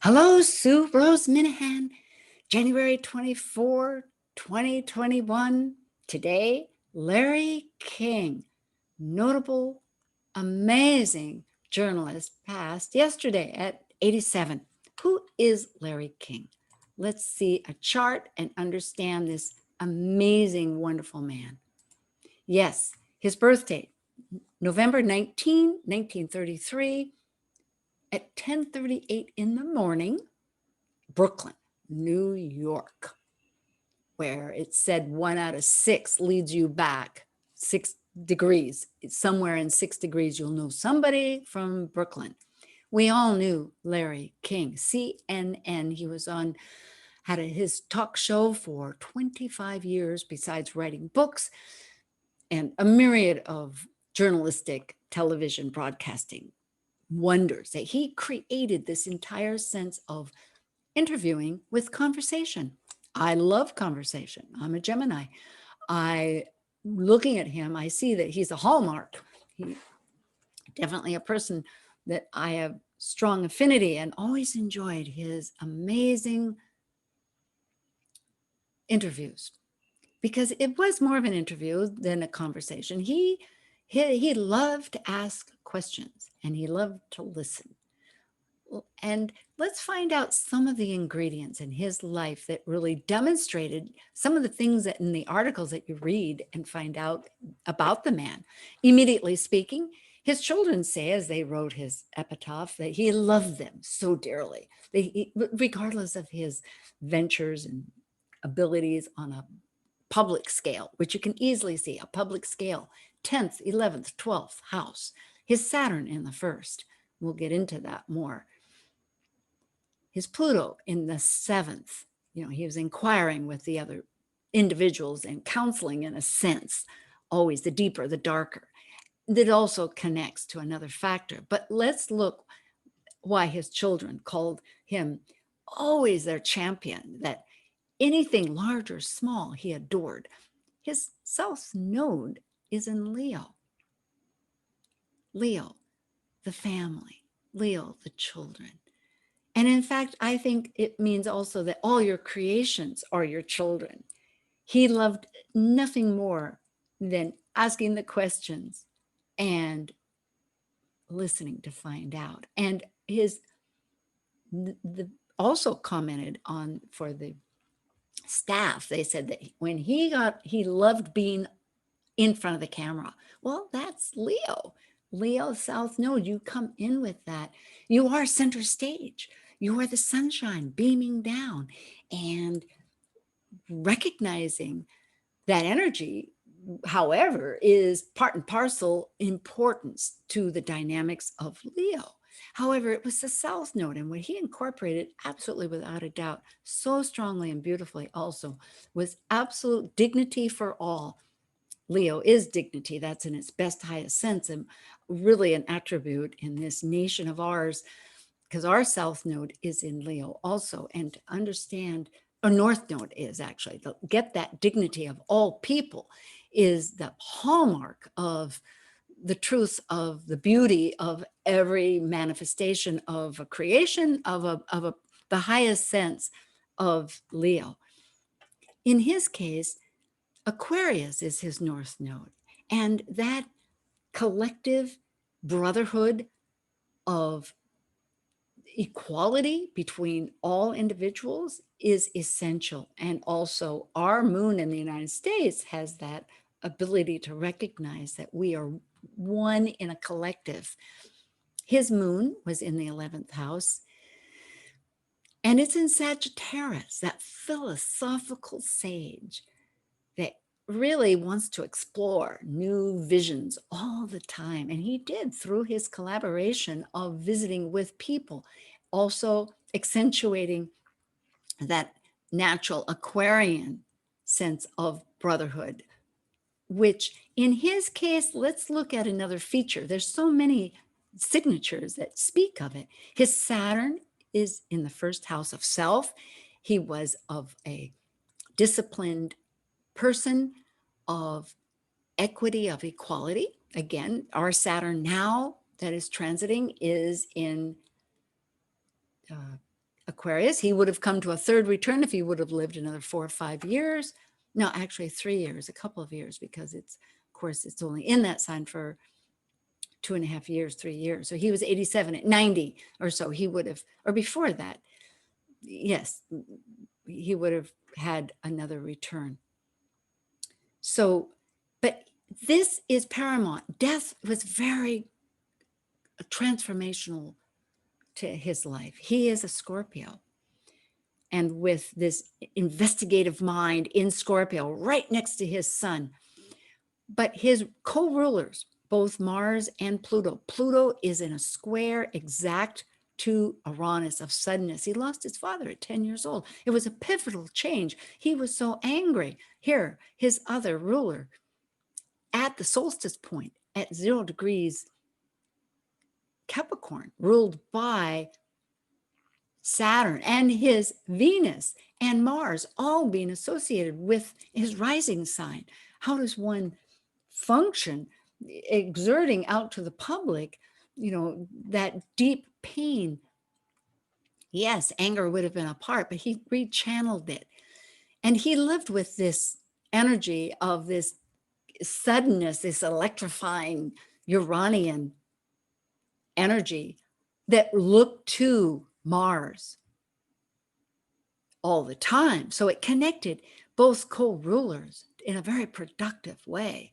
Hello, Sue Rose Minahan, January 24, 2021. Today, Larry King, notable, amazing journalist, passed yesterday at 87. Who is Larry King? Let's see a chart and understand this amazing, wonderful man. Yes, his birth date, November 19, 1933, at 10:38 in the morning. Brooklyn, New York, where it said 1 out of 6 leads you back 6 degrees. It's somewhere in 6 degrees, you'll know somebody from Brooklyn. We all knew Larry King, CNN. He was on, his talk show for 25 years, besides writing books and a myriad of journalistic television broadcasting wonders. That he created this entire sense of interviewing with conversation. I love conversation. I'm a Gemini. Looking at him, I see that he's a hallmark. He definitely a person that I have strong affinity and always enjoyed his amazing interviews, because it was more of an interview than a conversation. He loved to ask questions and he loved to listen. And let's find out some of the ingredients in his life that really demonstrated some of the things that in the articles that you read and find out about the man. Immediately speaking, his children say, as they wrote his epitaph, that he loved them so dearly, regardless of his ventures and abilities on a public scale, which you can easily see, a public scale, 10th, 11th, 12th house, his Saturn in the first. We'll get into that more. His Pluto in the 7th, he was inquiring with the other individuals and counseling in a sense, always the deeper, the darker. That also connects to another factor. But let's look why his children called him always their champion, that anything large or small he adored. His South Node is in Leo. Leo, the family. Leo, the children. And in fact, I think it means also that all your creations are your children. He loved nothing more than asking the questions and listening to find out. And also commented on, for the staff, they said that when he loved being in front of the camera. Well, that's Leo. Leo South Node, you come in with that. You are center stage. You are the sunshine beaming down, and recognizing that energy, however, is part and parcel importance to the dynamics of Leo. However, it was the South Node, and what he incorporated, absolutely without a doubt, so strongly and beautifully also, was absolute dignity for all. Leo is dignity. That's in its best, highest sense, and really an attribute in this nation of ours, because our South Node is in Leo also. And to understand, or North Node is actually, get that dignity of all people is the hallmark of the truth of the beauty of every manifestation of a creation of the highest sense of Leo. In his case, Aquarius is his North Node, and that collective brotherhood of equality between all individuals is essential. And also our moon in the United States has that ability to recognize that we are one in a collective. His moon was in the 11th house, and it's in Sagittarius, that philosophical sage that really wants to explore new visions all the time. And he did through his collaboration of visiting with people, also accentuating that natural Aquarian sense of brotherhood, which in his case, let's look at another feature. There's so many signatures that speak of it. His Saturn is in the first house of self. He was of a disciplined person, of equity, of equality. Again, our Saturn now that is transiting is in Aquarius. He would have come to a third return if he would have lived another 4 or 5 years. No, actually 3 years, a couple of years, because it's, of course, it's only in that sign for 2.5 years, 3 years. So he was 87 at 90 or so. He would have, or before that, yes, he would have had another return. So, but this is paramount. Death was very transformational to his life. He is a Scorpio. And with this investigative mind in Scorpio, right next to his sun. But his co-rulers, both Mars and Pluto. Pluto is in a square exact to Uranus of suddenness. He lost his father at 10 years old. It was a pivotal change. He was so angry. Here, his other ruler at the solstice point at 0 degrees Capricorn, ruled by Saturn and his Venus and Mars all being associated with his rising sign. How does one function exerting out to the public, that deep pain? Yes, anger would have been a part, but he rechanneled it. And he lived with this energy of this suddenness, this electrifying Uranian energy that looked to Mars all the time. So it connected both co-rulers in a very productive way.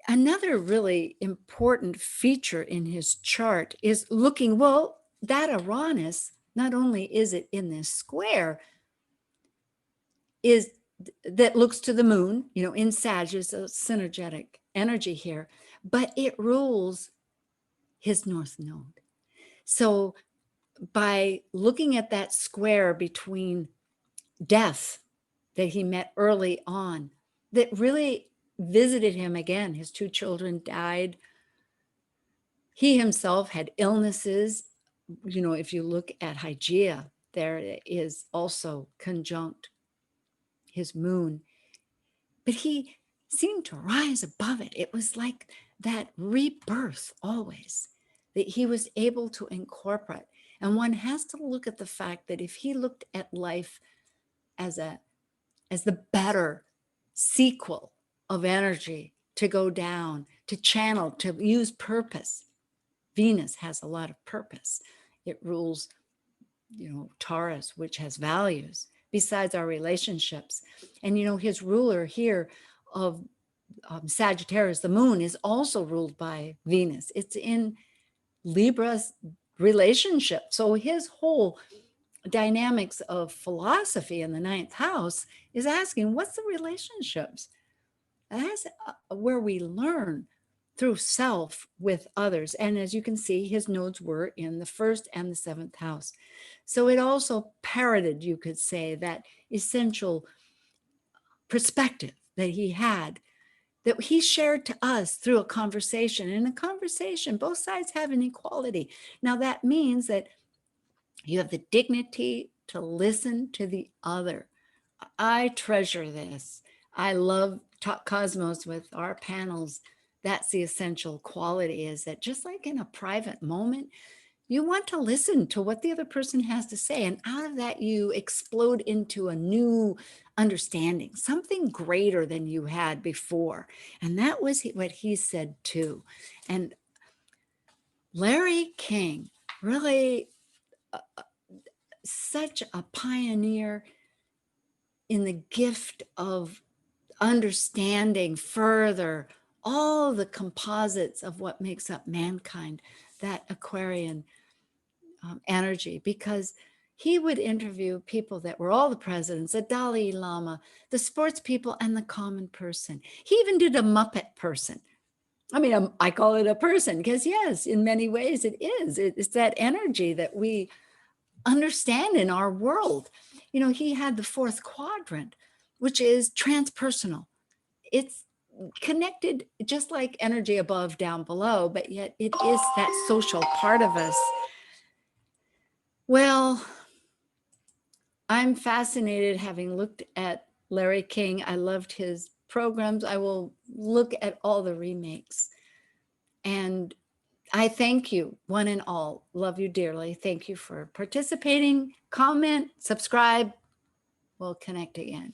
Another really important feature in his chart is looking, well, that Uranus, not only is it in this square, is that looks to the moon, in Sag, is a synergetic energy here, but it rules his north node. So by looking at that square between death that he met early on, that really visited him again. His 2 children died. He himself had illnesses. If you look at Hygeia, there is also conjunct his moon. But he seemed to rise above it. It was like that rebirth always, that he was able to incorporate. And one has to look at the fact that if he looked at life as the better sequel of energy to go down, to channel, to use purpose. Venus has a lot of purpose. It rules, Taurus, which has values, besides our relationships. And, his ruler here of Sagittarius, the moon, is also ruled by Venus. It's in Libra's relationship. So his whole dynamics of philosophy in the 9th house is asking, what's the relationships? That's where we learn through self with others. And as you can see, his nodes were in the 1st and the 7th house. So it also parroted, you could say, that essential perspective that he had, that he shared to us through a conversation. In a conversation, both sides have an equality. Now that means that you have the dignity to listen to the other. I treasure this. I love Talk Cosmos with our panels. That's the essential quality, is that just like in a private moment, you want to listen to what the other person has to say. And out of that, you explode into a new understanding, something greater than you had before. And that was what he said too. And Larry King, really such a pioneer in the gift of understanding further all the composites of what makes up mankind, that Aquarian energy, because he would interview people that were all the presidents, the Dalai Lama, the sports people, and the common person. He even did a Muppet person. I mean, I call it a person because, yes, in many ways it is. It's that energy that we understand in our world. He had the 4th quadrant, which is transpersonal. It's connected just like energy above, down, below, but yet it is that social part of us. Well, I'm fascinated, having looked at Larry King. I loved his programs. I will look at all the remakes. And I thank you, one and all. Love you dearly. Thank you for participating. Comment, subscribe. We'll connect again.